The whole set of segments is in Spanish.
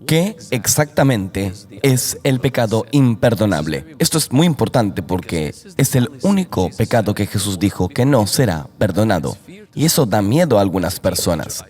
¿Qué exactamente es el pecado imperdonable? Esto es muy importante porque es el único pecado que Jesús dijo que no será perdonado. Y eso da miedo a algunas personas.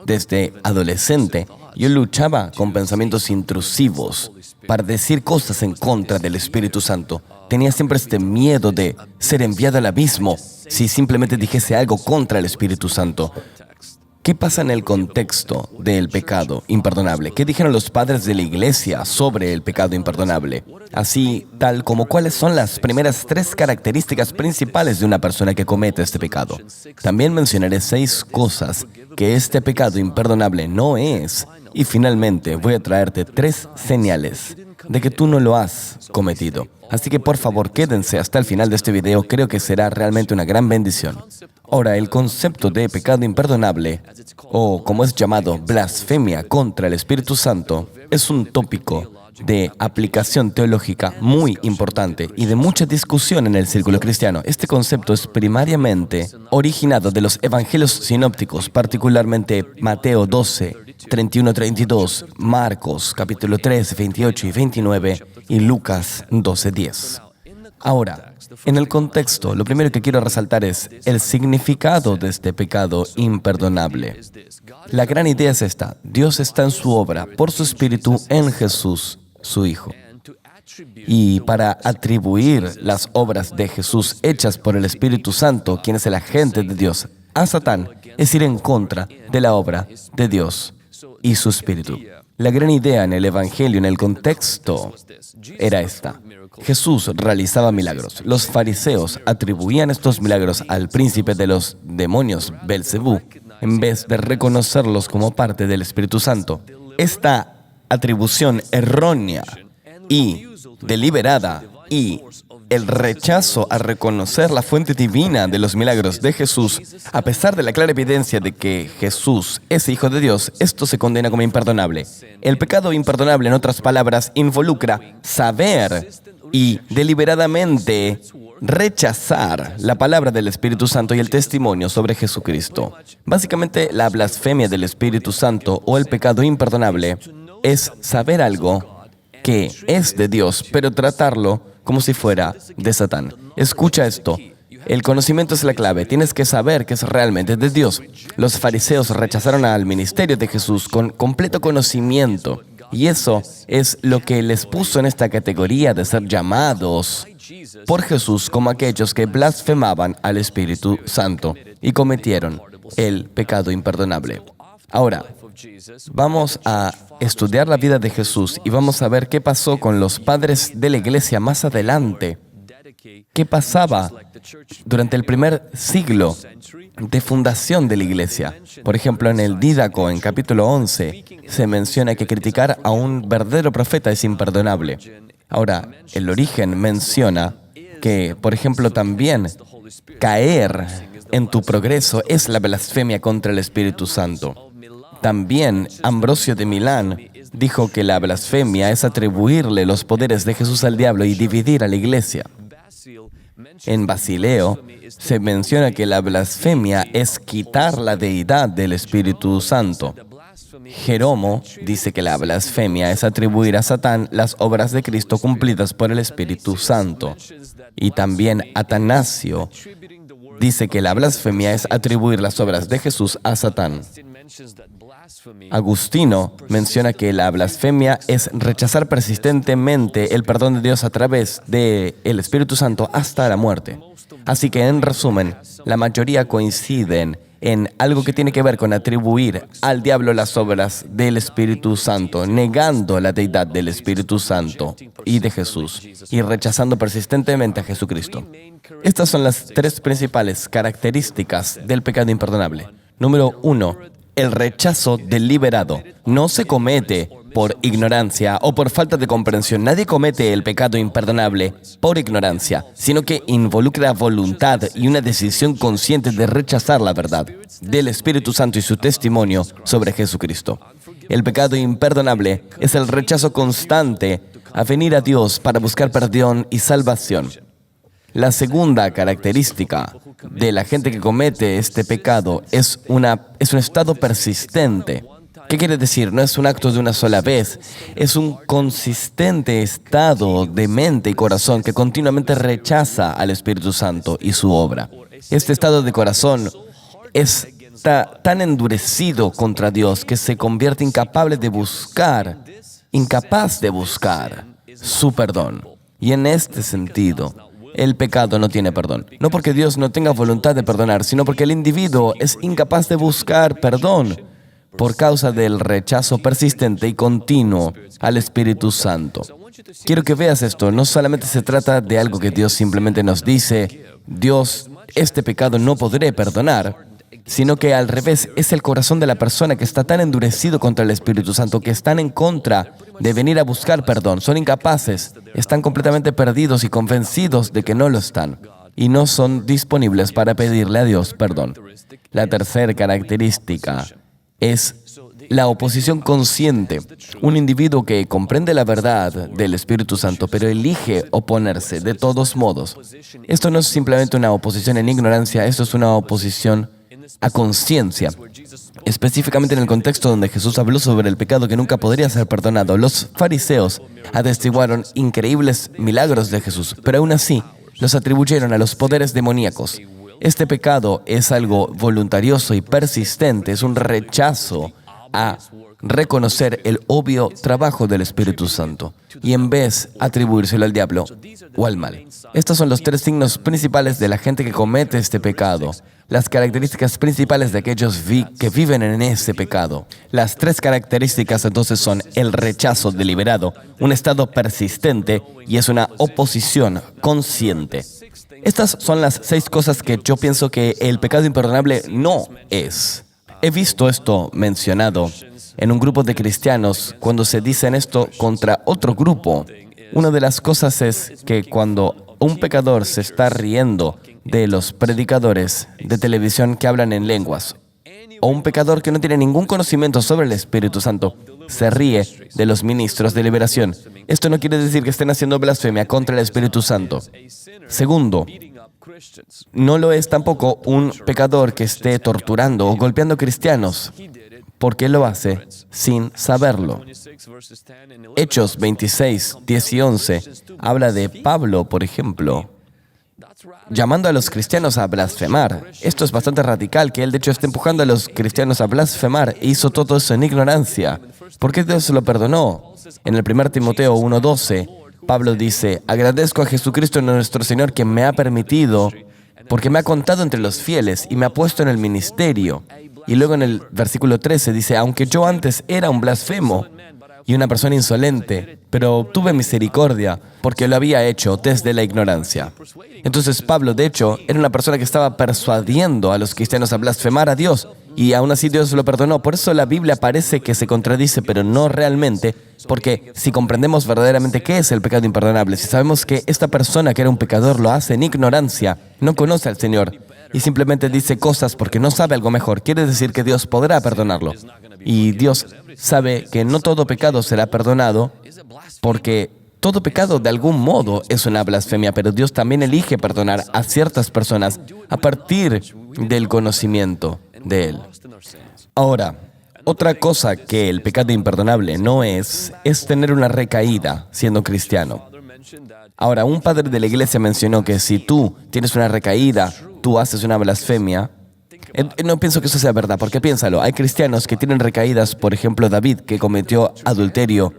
Desde adolescente, yo luchaba con pensamientos intrusivos para decir cosas en contra del Espíritu Santo. Tenía siempre este miedo de ser enviado al abismo si simplemente dijese algo contra el Espíritu Santo. ¿Qué pasa en el contexto del pecado imperdonable? ¿Qué dijeron los padres de la iglesia sobre el pecado imperdonable? Así, tal como cuáles son las primeras 3 características principales de una persona que comete este pecado. También mencionaré 6 cosas que este pecado imperdonable no es. Y finalmente voy a traerte 3 señales de que tú no lo has cometido. Así que por favor quédense hasta el final de este video, creo que será realmente una gran bendición. Ahora, el concepto de pecado imperdonable, o como es llamado, blasfemia contra el Espíritu Santo, es un tópico de aplicación teológica muy importante y de mucha discusión en el círculo cristiano. Este concepto es primariamente originado de los evangelios sinópticos, particularmente Mateo 12, 31-32, Marcos capítulo 3, 28 y 29 y Lucas 12, 10. Ahora, en el contexto, lo primero que quiero resaltar es el significado de este pecado imperdonable. La gran idea es esta: Dios está en su obra por su Espíritu en Jesús, su Hijo. Y para atribuir las obras de Jesús hechas por el Espíritu Santo, quien es el agente de Dios, a Satán, es ir en contra de la obra de Dios y su Espíritu. La gran idea en el Evangelio, en el contexto, era esta. Jesús realizaba milagros. Los fariseos atribuían estos milagros al príncipe de los demonios, Belcebú, en vez de reconocerlos como parte del Espíritu Santo. Esta atribución errónea y deliberada y el rechazo a reconocer la fuente divina de los milagros de Jesús, a pesar de la clara evidencia de que Jesús es Hijo de Dios, esto se condena como imperdonable. El pecado imperdonable, en otras palabras, involucra saber y deliberadamente rechazar la palabra del Espíritu Santo y el testimonio sobre Jesucristo. Básicamente, la blasfemia del Espíritu Santo o el pecado imperdonable es saber algo que es de Dios, pero tratarlo como si fuera de Satán. Escucha esto. El conocimiento es la clave. Tienes que saber que es realmente de Dios. Los fariseos rechazaron al ministerio de Jesús con completo conocimiento. Y eso es lo que les puso en esta categoría de ser llamados por Jesús como aquellos que blasfemaban al Espíritu Santo y cometieron el pecado imperdonable. Ahora, vamos a estudiar la vida de Jesús y vamos a ver qué pasó con los padres de la iglesia más adelante. ¿Qué pasaba durante el primer siglo de fundación de la iglesia? Por ejemplo, en el Dídaco, en capítulo 11, se menciona que criticar a un verdadero profeta es imperdonable. Ahora, el Origen menciona que, por ejemplo, también caer en tu progreso es la blasfemia contra el Espíritu Santo. También Ambrosio de Milán dijo que la blasfemia es atribuirle los poderes de Jesús al diablo y dividir a la iglesia. En Basileo se menciona que la blasfemia es quitar la deidad del Espíritu Santo. Jerómo dice que la blasfemia es atribuir a Satán las obras de Cristo cumplidas por el Espíritu Santo. Y también Atanasio dice que la blasfemia es atribuir las obras de Jesús a Satán. Agustino menciona que la blasfemia es rechazar persistentemente el perdón de Dios a través del Espíritu Santo hasta la muerte. Así que, en resumen, la mayoría coinciden en algo que tiene que ver con atribuir al diablo las obras del Espíritu Santo, negando la deidad del Espíritu Santo y de Jesús, y rechazando persistentemente a Jesucristo. Estas son las 3 principales características del pecado imperdonable. Número 1. El rechazo deliberado. No se comete por ignorancia o por falta de comprensión. Nadie comete el pecado imperdonable por ignorancia, sino que involucra voluntad y una decisión consciente de rechazar la verdad del Espíritu Santo y su testimonio sobre Jesucristo. El pecado imperdonable es el rechazo constante a venir a Dios para buscar perdón y salvación. La segunda característica de la gente que comete este pecado es un estado persistente ¿Qué quiere decir? No es un acto de una sola vez, es un consistente estado de mente y corazón que continuamente rechaza al Espíritu Santo y su obra. Este estado de corazón está tan endurecido contra Dios que se convierte incapaz de buscar su perdón. Y en este sentido, el pecado no tiene perdón. No porque Dios no tenga voluntad de perdonar, sino porque el individuo es incapaz de buscar perdón por causa del rechazo persistente y continuo al Espíritu Santo. Quiero que veas esto. No solamente se trata de algo que Dios simplemente nos dice, Dios, este pecado no podré perdonar, sino que al revés, es el corazón de la persona que está tan endurecido contra el Espíritu Santo, que están en contra de venir a buscar perdón. Son incapaces, están completamente perdidos y convencidos de que no lo están, y no son disponibles para pedirle a Dios perdón. La tercera característica es la oposición consciente. Un individuo que comprende la verdad del Espíritu Santo, pero elige oponerse de todos modos. Esto no es simplemente una oposición en ignorancia, esto es una oposición a conciencia. Específicamente en el contexto donde Jesús habló sobre el pecado que nunca podría ser perdonado, los fariseos atestiguaron increíbles milagros de Jesús, pero aún así los atribuyeron a los poderes demoníacos. Este pecado es algo voluntarioso y persistente, es un rechazo a reconocer el obvio trabajo del Espíritu Santo y en vez atribuírselo al diablo o al mal. Estos son los tres signos principales de la gente que comete este pecado, las características principales de aquellos que viven en ese pecado. Las tres características entonces son el rechazo deliberado, un estado persistente y es una oposición consciente. Estas son las 6 cosas que yo pienso que el pecado imperdonable no es. He visto esto mencionado en un grupo de cristianos cuando se dicen esto contra otro grupo. Una de las cosas es que cuando un pecador se está riendo de los predicadores de televisión que hablan en lenguas, o un pecador que no tiene ningún conocimiento sobre el Espíritu Santo, se ríe de los ministros de liberación. Esto no quiere decir que estén haciendo blasfemia contra el Espíritu Santo. Segundo, no lo es tampoco un pecador que esté torturando o golpeando cristianos, porque lo hace sin saberlo. Hechos 26, 10 y 11 habla de Pablo, por ejemplo, llamando a los cristianos a blasfemar. Esto es bastante radical, que él de hecho está empujando a los cristianos a blasfemar e hizo todo eso en ignorancia. ¿Por qué Dios lo perdonó? En el 1 Timoteo 1:12, Pablo dice, agradezco a Jesucristo nuestro Señor que me ha permitido, porque me ha contado entre los fieles y me ha puesto en el ministerio. Y luego en el versículo 13 dice, aunque yo antes era un blasfemo y una persona insolente, pero obtuve misericordia porque lo había hecho desde la ignorancia. Entonces Pablo, de hecho, era una persona que estaba persuadiendo a los cristianos a blasfemar a Dios, y aún así Dios lo perdonó. Por eso la Biblia parece que se contradice, pero no realmente, porque si comprendemos verdaderamente qué es el pecado imperdonable, si sabemos que esta persona que era un pecador lo hace en ignorancia, no conoce al Señor, y simplemente dice cosas porque no sabe algo mejor, quiere decir que Dios podrá perdonarlo. Y Dios sabe que no todo pecado será perdonado, porque todo pecado de algún modo es una blasfemia, pero Dios también elige perdonar a ciertas personas a partir del conocimiento de Él. Ahora, otra cosa que el pecado imperdonable no es tener una recaída siendo cristiano. Ahora, un padre de la iglesia mencionó que si tú tienes una recaída, tú haces una blasfemia. No pienso que eso sea verdad, porque piénsalo, hay cristianos que tienen recaídas, por ejemplo, David, que cometió adulterio,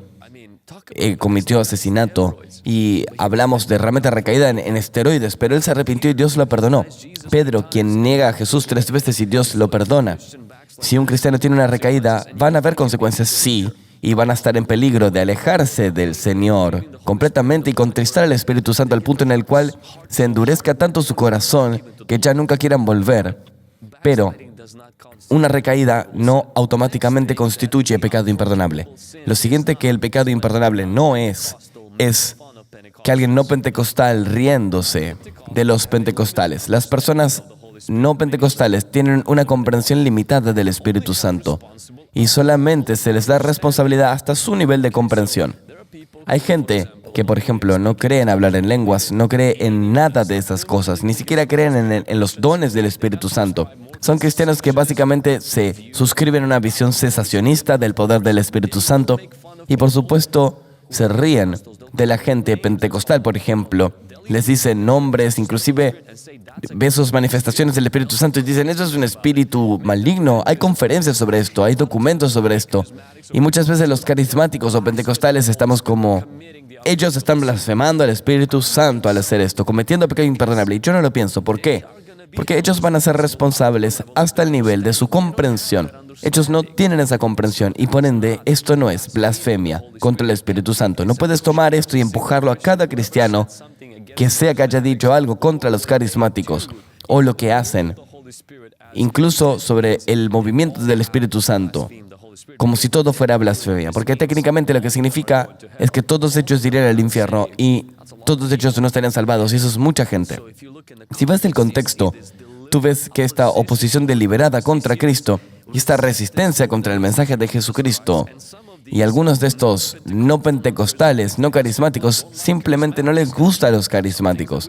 cometió asesinato, y hablamos de realmente recaída en esteroides, pero él se arrepintió y Dios lo perdonó. Pedro, quien niega a Jesús 3 veces y Dios lo perdona. Si un cristiano tiene una recaída, van a haber consecuencias, sí, y van a estar en peligro de alejarse del Señor completamente y contristar al Espíritu Santo al punto en el cual se endurezca tanto su corazón que ya nunca quieran volver. Pero una recaída no automáticamente constituye pecado imperdonable. Lo siguiente que el pecado imperdonable no es que alguien no pentecostal riéndose de los pentecostales. Las personas no pentecostales tienen una comprensión limitada del Espíritu Santo y solamente se les da responsabilidad hasta su nivel de comprensión. Hay gente que, por ejemplo, no cree en hablar en lenguas, no cree en nada de esas cosas, ni siquiera creen en los dones del Espíritu Santo. Son cristianos que básicamente se suscriben a una visión cesacionista del poder del Espíritu Santo y, por supuesto, se ríen de la gente pentecostal, por ejemplo. Les dicen nombres, inclusive ves sus manifestaciones del Espíritu Santo y dicen, eso es un espíritu maligno. Hay conferencias sobre esto, hay documentos sobre esto. Y muchas veces los carismáticos o pentecostales estamos como, ellos están blasfemando al Espíritu Santo al hacer esto, cometiendo pecado imperdonable. Y yo no lo pienso. ¿Por qué? Porque ellos van a ser responsables hasta el nivel de su comprensión. Ellos no tienen esa comprensión y por ende esto no es blasfemia contra el Espíritu Santo. No puedes tomar esto y empujarlo a cada cristiano que sea que haya dicho algo contra los carismáticos o lo que hacen, incluso sobre el movimiento del Espíritu Santo, como si todo fuera blasfemia, porque técnicamente lo que significa es que todos ellos irían al infierno y todos ellos no estarían salvados, y eso es mucha gente. Si ves el contexto, tú ves que esta oposición deliberada contra Cristo y esta resistencia contra el mensaje de Jesucristo, y algunos de estos no pentecostales, no carismáticos, simplemente no les gusta a los carismáticos.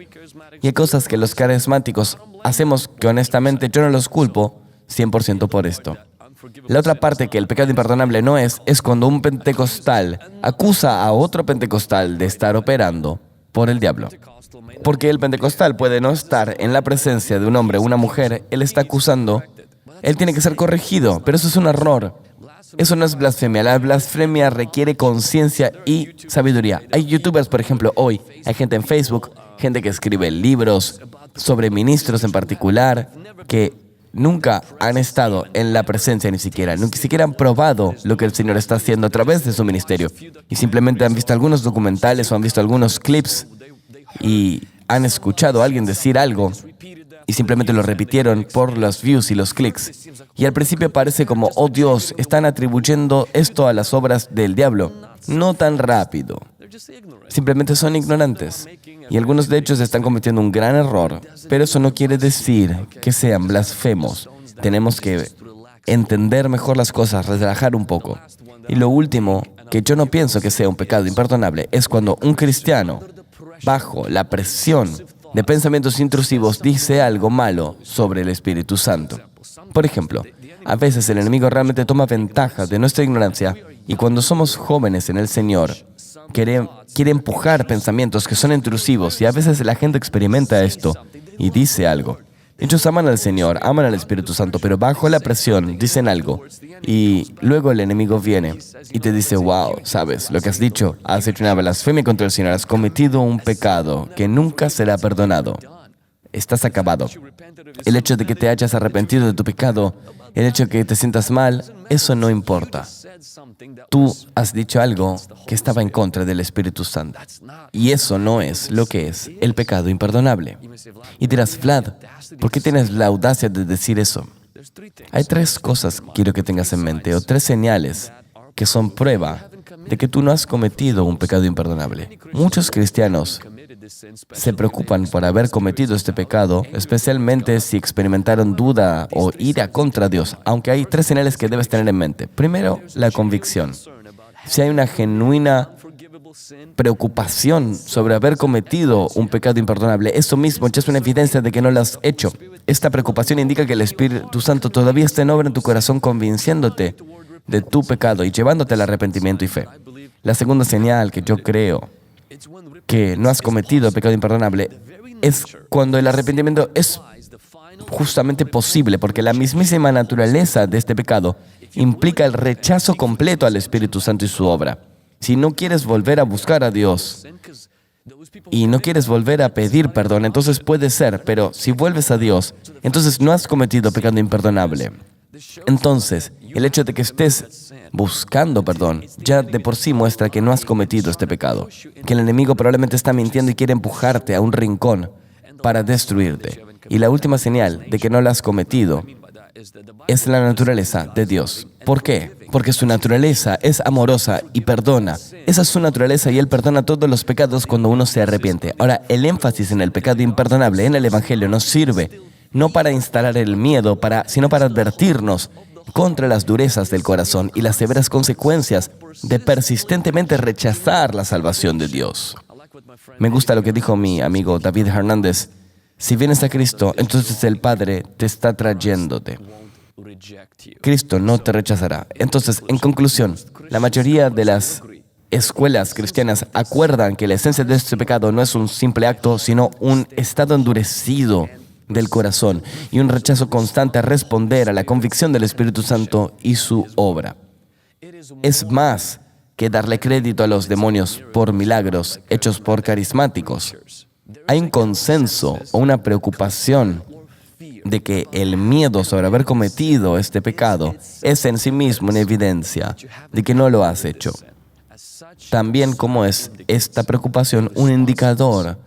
Y hay cosas que los carismáticos hacemos que honestamente yo no los culpo 100% por esto. La otra parte que el pecado imperdonable no es cuando un pentecostal acusa a otro pentecostal de estar operando por el diablo. Porque el pentecostal puede no estar en la presencia de un hombre o una mujer, él está acusando, él tiene que ser corregido, pero eso es un error. Eso no es blasfemia. La blasfemia requiere conciencia y sabiduría. Hay youtubers, por ejemplo, hoy, hay gente en Facebook, gente que escribe libros sobre ministros en particular, que nunca han estado en la presencia ni siquiera han probado lo que el Señor está haciendo a través de su ministerio. Y simplemente han visto algunos documentales o han visto algunos clips y han escuchado a alguien decir algo y simplemente lo repitieron por los views y los clics. Y al principio parece como, oh Dios, están atribuyendo esto a las obras del diablo. No tan rápido. Simplemente son ignorantes. Y algunos de ellos están cometiendo un gran error. Pero eso no quiere decir que sean blasfemos. Tenemos que entender mejor las cosas, relajar un poco. Y lo último, que yo no pienso que sea un pecado imperdonable, es cuando un cristiano, bajo la presión de pensamientos intrusivos, dice algo malo sobre el Espíritu Santo. Por ejemplo, a veces el enemigo realmente toma ventaja de nuestra ignorancia y cuando somos jóvenes en el Señor, quiere empujar pensamientos que son intrusivos y a veces la gente experimenta esto y dice algo. Ellos aman al Señor, aman al Espíritu Santo, pero bajo la presión dicen algo y luego el enemigo viene y te dice, wow, ¿sabes lo que has dicho? Has hecho una blasfemia contra el Señor, has cometido un pecado que nunca será perdonado. Estás acabado. El hecho de que te hayas arrepentido de tu pecado, el hecho de que te sientas mal, eso no importa. Tú has dicho algo que estaba en contra del Espíritu Santo. Y eso no es lo que es el pecado imperdonable. Y dirás, Vlad, ¿por qué tienes la audacia de decir eso? Hay 3 cosas que quiero que tengas en mente, o 3 señales que son prueba de que tú no has cometido un pecado imperdonable. Muchos cristianos se preocupan por haber cometido este pecado, especialmente si experimentaron duda o ira contra Dios, aunque hay 3 señales que debes tener en mente. Primero, la convicción. Si hay una genuina preocupación sobre haber cometido un pecado imperdonable, eso mismo ya es una evidencia de que no lo has hecho. Esta preocupación indica que el Espíritu Santo todavía está en obra en tu corazón, convenciéndote de tu pecado y llevándote al arrepentimiento y fe. La segunda señal que yo creo que no has cometido pecado imperdonable es cuando el arrepentimiento es justamente posible, porque la mismísima naturaleza de este pecado implica el rechazo completo al Espíritu Santo y su obra. Si no quieres volver a buscar a Dios y no quieres volver a pedir perdón, entonces puede ser, pero si vuelves a Dios, entonces no has cometido pecado imperdonable. Entonces, el hecho de que estés buscando perdón ya de por sí muestra que no has cometido este pecado, que el enemigo probablemente está mintiendo y quiere empujarte a un rincón para destruirte. Y la última señal de que no lo has cometido es la naturaleza de Dios. ¿Por qué? Porque su naturaleza es amorosa y perdona. Esa es su naturaleza y Él perdona todos los pecados cuando uno se arrepiente. Ahora, el énfasis en el pecado imperdonable en el Evangelio nos sirve no para instalar el miedo, sino para advertirnos contra las durezas del corazón y las severas consecuencias de persistentemente rechazar la salvación de Dios. Me gusta lo que dijo mi amigo David Hernández. Si vienes a Cristo, entonces el Padre te está trayéndote. Cristo no te rechazará. Entonces, en conclusión, la mayoría de las escuelas cristianas acuerdan que la esencia de este pecado no es un simple acto, sino un estado endurecido del corazón y un rechazo constante a responder a la convicción del Espíritu Santo y su obra. Es más que darle crédito a los demonios por milagros hechos por carismáticos. Hay un consenso o una preocupación de que el miedo sobre haber cometido este pecado es en sí mismo una evidencia de que no lo has hecho. También como es esta preocupación un indicador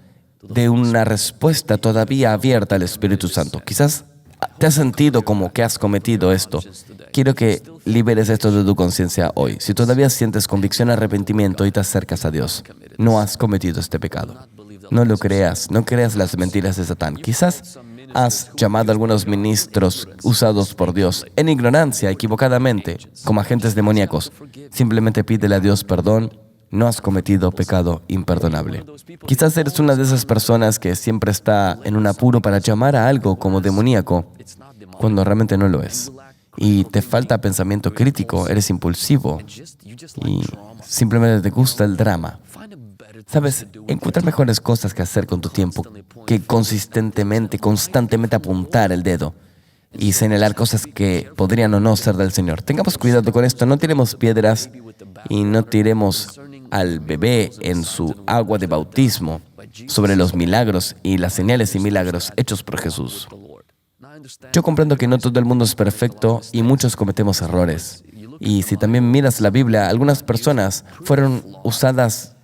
de una respuesta todavía abierta al Espíritu Santo. Quizás te has sentido como que has cometido esto. Quiero que liberes esto de tu conciencia hoy. Si todavía sientes convicción, arrepentimiento y te acercas a Dios, no has cometido este pecado. No lo creas, no creas las mentiras de Satán. Quizás has llamado a algunos ministros usados por Dios en ignorancia, equivocadamente, como agentes demoníacos. Simplemente pídele a Dios perdón. No has cometido pecado imperdonable. Quizás eres una de esas personas que siempre está en un apuro para llamar a algo como demoníaco, cuando realmente no lo es. Y te falta pensamiento crítico, eres impulsivo y simplemente te gusta el drama. ¿Sabes? Encuentra mejores cosas que hacer con tu tiempo que constantemente apuntar el dedo y señalar cosas que podrían o no ser del Señor. Tengamos cuidado con esto, no tiremos piedras y no tiremos al bebé en su agua de bautismo sobre los milagros y las señales y milagros hechos por Jesús. Yo comprendo que no todo el mundo es perfecto y muchos cometemos errores. Y si también miras la Biblia, algunas personas fueron usadas,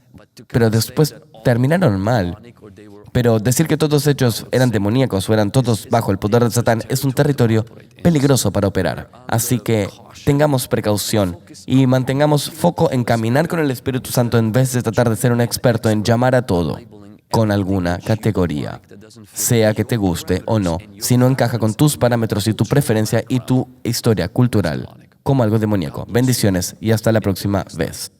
pero después terminaron mal. Pero decir que todos ellos eran demoníacos o eran todos bajo el poder de Satán es un territorio peligroso para operar. Así que tengamos precaución y mantengamos foco en caminar con el Espíritu Santo en vez de tratar de ser un experto en llamar a todo con alguna categoría, sea que te guste o no, si no encaja con tus parámetros y tu preferencia y tu historia cultural, como algo demoníaco. Bendiciones y hasta la próxima vez.